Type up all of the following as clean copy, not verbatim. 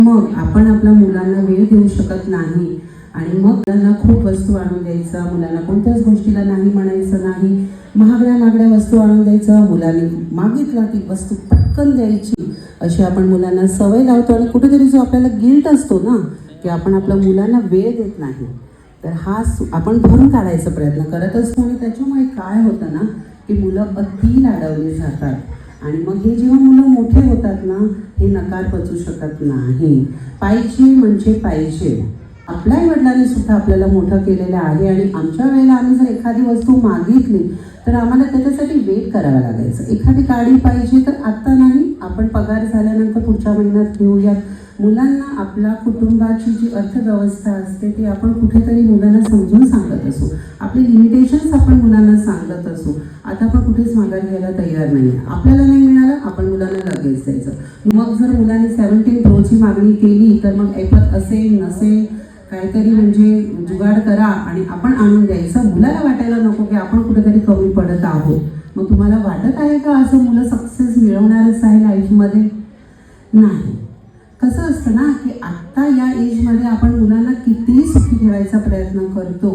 मग आपण आपल्या मुलांना वेळ देऊ शकत नाही आणि मग मुलांना खूप वस्तू आणून द्यायचा, मुलांना कोणत्याच गोष्टीला नाही म्हणायचं नाही, महागड्या वस्तू आणून द्यायचं, मुलांनी मागितला ती वस्तू पटकन द्यायची, अशी आपण मुलांना सवय लावतो. आणि कुठेतरी जो आपल्याला गिल्ट असतो ना की आपण आपल्या मुलांना वेळ देत नाही, तर हा आपण भरून काढायचा प्रयत्न करत असतो. आणि त्याच्यामुळे काय होतं ना की मुलं अति लाडवली जातात आणि मग हे जेव्हा मुलं मोठे होतात ना, हे नकार पचू शकत नाही. पाहिजे म्हणजे पाहिजे. आपल्या वडिलांनी सुद्धा आपल्याला मोठं केलेलं आहे आणि आमच्या वेळेला आम्ही जर एखादी वस्तू मागितली तर आम्हाला त्याच्यासाठी वेट करावं लागायचं. एखादी गाडी पाहिजे तर आत्ता नाही, आपण पगार झाल्यानंतर पुढच्या महिन्यात घेऊयात. मुलांना आपल्या कुटुंबाची जी अर्थव्यवस्था असते ती आपण कुठेतरी मुलांना समजून सांगत असू, आपले लिमिटेशन्स आपण मुलांना सांगत असू. आता आपण कुठेच माघार घ्यायला तयार नाही. आपल्याला नाही मिळालं, आपण मुलांना लगेच द्यायचं. मग जर मुलांनी 17 प्रोची मागणी केली तर मग ऐपत असेल नसेल काहीतरी म्हणजे जुगाड करा आणि आपण आणून द्यायचं. मुलाला वाटायला नको की आपण कुठेतरी कमी पडत आहोत. मग तुम्हाला वाटत आहे का असं मुलं सक्सेस मिळवणारच आहे लाईफमध्ये? नाही. कसं असतं ना की आत्ता या एजमध्ये आपण मुलांना किती सुखी ठेवायचा प्रयत्न करतो,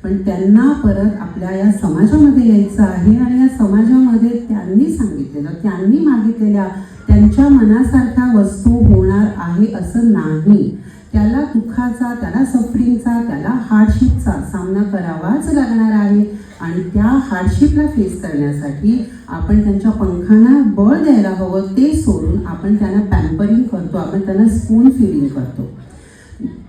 पण त्यांना परत आपल्या या समाजामध्ये यायचं आहे आणि या समाजामध्ये त्यांनी सांगितलेलं, त्यांनी मागितलेल्या, त्यांच्या मनासारख्या वस्तू होणार आहे असं नाही. त्याला दुःखाचा, त्याला सफरिंगचा, त्याला हार्डशिपचा सामना करावाच लागणार आहे. आणि त्या हार्डशिपला फेस करण्यासाठी आपण त्यांच्या पंखांना बळ द्यायला हवं. ते सोडून आपण त्यांना पॅम्परिंग करतो, आपण त्यांना स्पून फीडिंग करतो.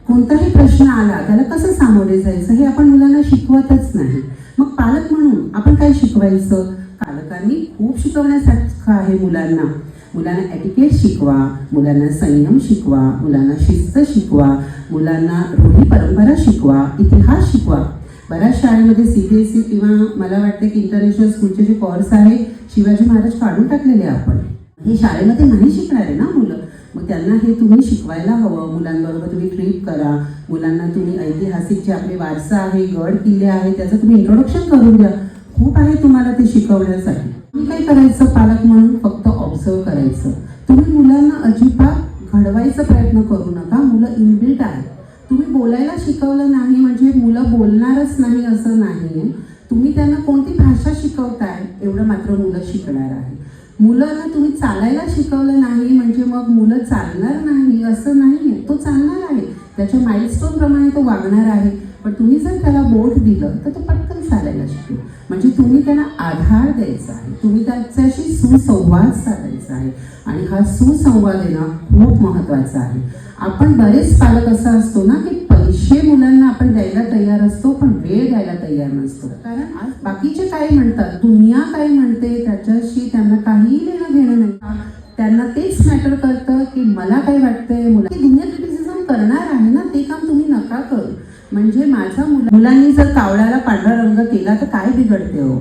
कोणताही प्रश्न आला त्याला कसं सामोरे जायचं हे आपण मुलांना शिकवतच नाही. मग पालक म्हणून आपण काय शिकवायचं? पालकांनी खूप शिकवण्यासारखं आहे मुलांना. मुलांना ॲटिकेट शिकवा, मुलांना संयम शिकवा, मुलांना शिस्त शिकवा, मुलांना रूढी परंपरा शिकवा, इतिहास शिकवा. बऱ्याच शाळेमध्ये CBSE किंवा मला वाटते की इंटरनॅशनल स्कूलचे जे कोर्स आहे शिवाजी महाराज काढून टाकलेले आपण. हे शाळेमध्ये नाही शिकणार आहे ना मुलं. मग त्यांना हे तुम्ही शिकवायला हवं. मुलांबरोबर तुम्ही ट्रीप करा, मुलांना तुम्ही ऐतिहासिक जे आपले वारसा आहे, गड किल्ले आहे त्याचं तुम्ही इंट्रोडक्शन करून द्या. खूप आहे तुम्हाला ते शिकवण्यासाठी. तुम्ही काय करायचं पालक म्हणून? फक्त ऑब्झर्व करायचं. तुम्ही मुलांना अजिबात घडवायचा प्रयत्न करू नका. मुलं इनबिल्ट आहे. तुम्ही बोलायला शिकवलं नाही म्हणजे मुलं बोलणारच नाही असं नाही. तुम्ही त्यांना कोणती भाषा शिकवताय एवढं मात्र मुलं शिकणार आहे. मुलांना तुम्ही चालायला शिकवलं नाही म्हणजे मग मुलं चालणार नाही असं नाही. तो चालणार आहे, त्याच्या माइलस्टोन प्रमाणे तो वागणार आहे. पण तुम्ही जर त्याला बोट दिलं तर तो पटकन चालायला शिकेल. म्हणजे तुम्ही त्यांना आधार द्यायचा आहे, तुम्ही त्याच्याशी सुसंवाद साधायचा आहे आणि हा सुसंवाद येणं खूप महत्त्वाचा आहे. आपण बरेच पालक असं असतो ना की पैसे मुलांना आपण द्यायला तयार असतो पण वेळ द्यायला तयार नसतो. कारण आज बाकीचे काय म्हणतात, दुनिया काय म्हणते त्याच्याशी त्यांना काहीही लेणं घेणं नाही. त्यांना तेच मॅटर करतं की मला काय वाटतंय. दुनिया क्रिटिसिझम करणार आहे ना, ते काम तुम्ही नका करू. म्हणजे माझ्या मुलांनी जर कावळ्याला पांढरा रंग केला तर काय बिघडते हो?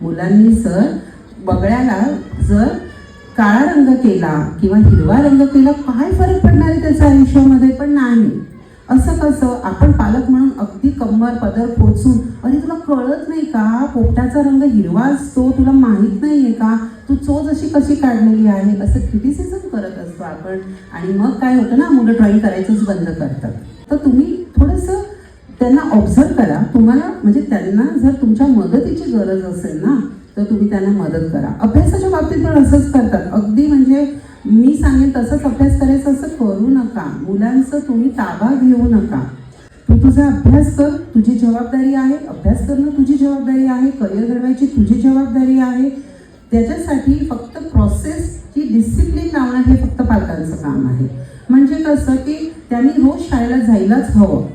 मुलांनी जर बगळ्याला जर काळा रंग केला किंवा हिरवा रंग केला काय फरक पडणार आहे त्याच्या आयुष्यामध्ये? पण नाही. असं कसं? आपण पालक म्हणून अगदी कंबर पदर पोचून, अरे तुला कळत नाही का पोपटाचा रंग हिरवा असतो, तुला माहीत नाही आहे का, तू चोच अशी कशी काढलेली आहे, असं क्रिटिसिझम करत असतो आपण. आणि मग काय होतं ना, मुलं ड्रॉइंग करायचंच बंद करतात. तर तुम्ही थोडंसं त्यांना ऑब्झर्व करा. तुम्हाला म्हणजे त्यांना जर तुमच्या मदतीची गरज असेल ना तर तुम्ही त्यांना मदत करा. अभ्यासाच्या बाबतीत पण असंच करतात. अगदी म्हणजे मी सांगेन तसंच अभ्यास करायचं असं करू नका. मुलांचं तुम्ही ताबा घेऊ नका. तू तुझा अभ्यास कर, तुझी जबाबदारी आहे. अभ्यास करणं तुझी जबाबदारी आहे, करिअर घडवायची तुझी जबाबदारी आहे. त्याच्यासाठी फक्त प्रोसेसची डिसिप्लिन लावणं हे फक्त पालकांचं काम आहे. म्हणजे कसं की त्यांनी रोज शाळेला जायलाच हवं,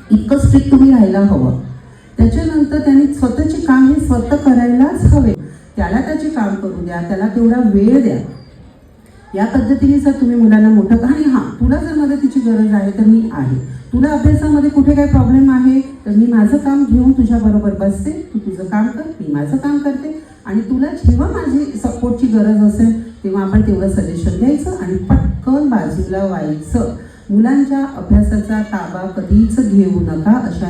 इतकं स्ट्रिक्ट तुम्ही राहायला हवं. त्याच्यानंतर त्यांनी स्वतःचे काम हे स्वतः करायलाच हवे. त्याला त्याचे काम करू द्या, त्याला तेवढा वेळ द्या. या पद्धतीने जर तुम्ही मुलांना मोठं आणि हां, तुला जर मदतीची गरज आहे तर मी आहे. तुला अभ्यासामध्ये कुठे काही प्रॉब्लेम आहे तर मी माझं काम घेऊन तुझ्याबरोबर बसते, तू तुझं काम कर, मी माझं काम करते. आणि तुला जेव्हा माझी सपोर्टची गरज असेल तेव्हा आपण तेवढं सजेशन द्यायचं आणि पटकन बाजूला व्हायचं. मुलांच्या अभ्यासाचा ताबा कधीच घेऊ नका. अशा